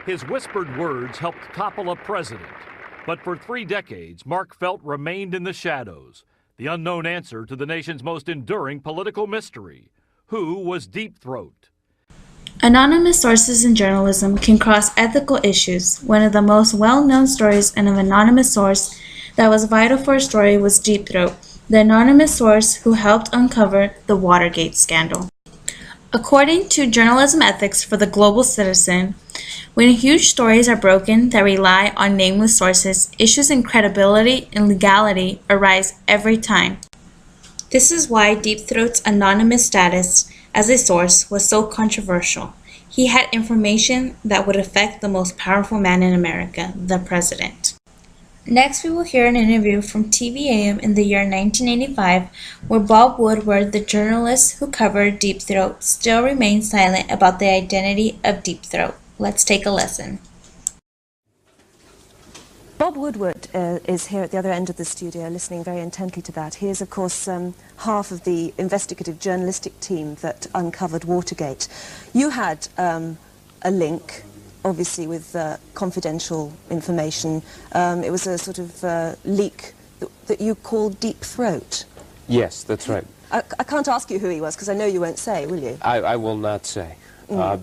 His whispered words helped topple a president. But for 3 decades, Mark Felt remained in the shadows, the unknown answer to the nation's most enduring political mystery. Who was Deep Throat? Anonymous sources in journalism can cross ethical issues. One of the most well-known stories of an anonymous source that was vital for a story was Deep Throat, the anonymous source who helped uncover the Watergate scandal. According to Journalism Ethics for the Global Citizen, when huge stories are broken that rely on nameless sources, issues in credibility and legality arise every time. This is why Deep Throat's anonymous status as a source was so controversial. He had information that would affect the most powerful man in America, the president. Next, we will hear an interview from TVAM in the year 1985, where Bob Woodward, the journalist who covered Deep Throat, still remains silent about the identity of Deep Throat. Let's take a listen. Bob Woodward is here at the other end of the studio, listening very intently to that. He is, of course, half of the investigative journalistic team that uncovered Watergate. You had a link, obviously, with confidential information. It was a sort of leak that you called Deep Throat. Yes, that's right. I can't ask you who he was, because I know you won't say, will you? I will not say.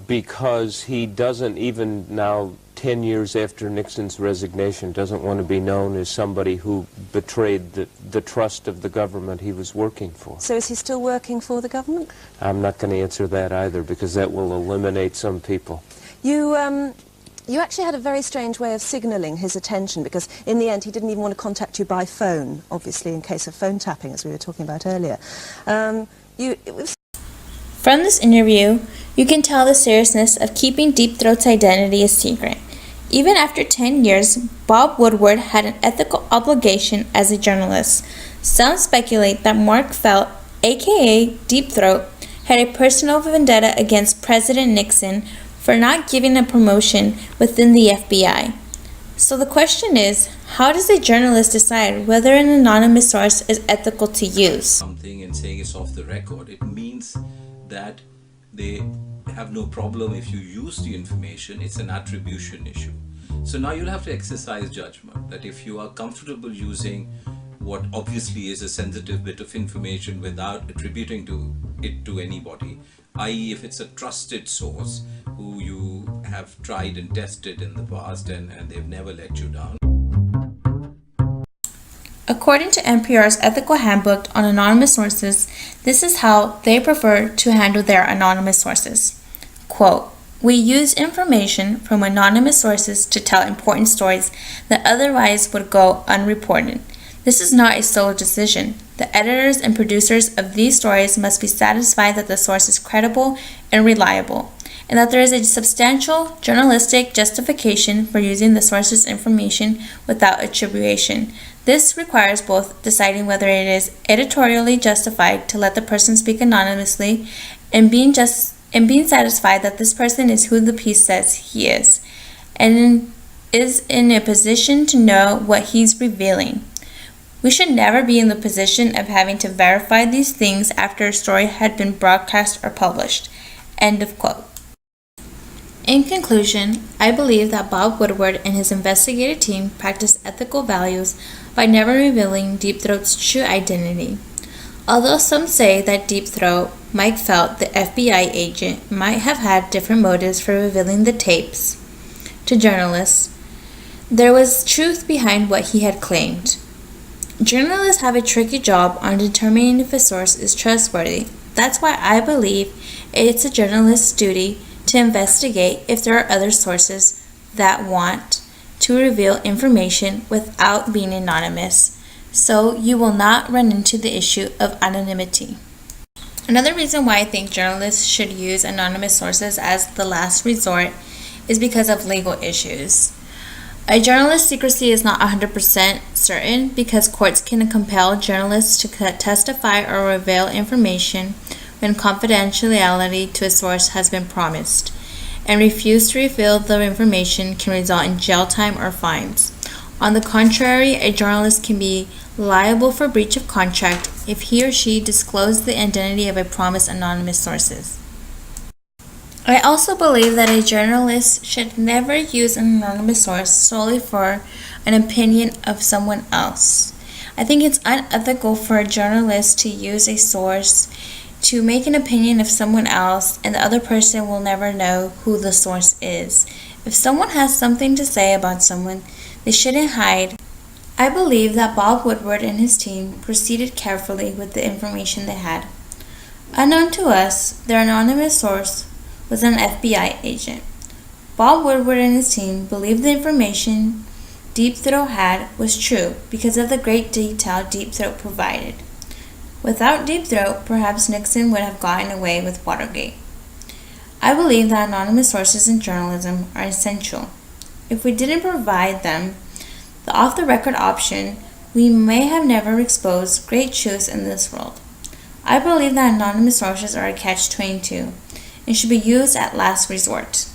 Because he doesn't, even now, 10 years after Nixon's resignation, doesn't want to be known as somebody who betrayed the trust of the government he was working for. So is he still working for the government? I'm not going to answer that either, because that will eliminate some people. You actually had a very strange way of signalling his attention, because in the end he didn't even want to contact you by phone, obviously in case of phone tapping, as we were talking about earlier. From this interview, you can tell the seriousness of keeping Deep Throat's identity a secret. Even after 10 years, Bob Woodward had an ethical obligation as a journalist. Some speculate that Mark Felt, aka Deep Throat, had a personal vendetta against President Nixon for not giving a promotion within the FBI. So the question is, how does a journalist decide whether an anonymous source is ethical to use? Something and saying it's off the record, it means that they have no problem if you use the information. It's an attribution issue. So now you'll have to exercise judgment that if you are comfortable using what obviously is a sensitive bit of information without attributing it to anybody, i.e. if it's a trusted source who you have tried and tested in the past and they've never let you down. According to NPR's Ethical Handbook on Anonymous Sources, this is how they prefer to handle their anonymous sources. Quote, "We use information from anonymous sources to tell important stories that otherwise would go unreported. This is not a solo decision. The editors and producers of these stories must be satisfied that the source is credible and reliable, and that there is a substantial journalistic justification for using the source's information without attribution. This requires both deciding whether it is editorially justified to let the person speak anonymously and being satisfied that this person is who the piece says he is and is in a position to know what he's revealing. We should never be in the position of having to verify these things after a story had been broadcast or published." End of quote. In conclusion, I believe that Bob Woodward and his investigative team practiced ethical values by never revealing Deep Throat's true identity. Although some say that Deep Throat, Mike Felt, the FBI agent, might have had different motives for revealing the tapes to journalists, there was truth behind what he had claimed. Journalists have a tricky job on determining if a source is trustworthy. That's why I believe it's a journalist's duty to investigate if there are other sources that want to reveal information without being anonymous, so you will not run into the issue of anonymity. Another reason why I think journalists should use anonymous sources as the last resort is because of legal issues. A journalist's secrecy is not 100% certain because courts can compel journalists to testify or reveal information when confidentiality to a source has been promised, and refuse to reveal the information can result in jail time or fines. On the contrary, a journalist can be liable for breach of contract if he or she disclosed the identity of a promised anonymous sources. I also believe that a journalist should never use an anonymous source solely for an opinion of someone else. I think it's unethical for a journalist to use a source to make an opinion of someone else, and the other person will never know who the source is. If someone has something to say about someone, they shouldn't hide. I believe that Bob Woodward and his team proceeded carefully with the information they had. Unknown to us, their anonymous source was an FBI agent. Bob Woodward and his team believed the information Deep Throat had was true because of the great detail Deep Throat provided. Without Deep Throat, perhaps Nixon would have gotten away with Watergate. I believe that anonymous sources in journalism are essential. If we didn't provide them, the off-the-record option, we may have never exposed great truths in this world. I believe that anonymous sources are a catch-22 and should be used at last resort.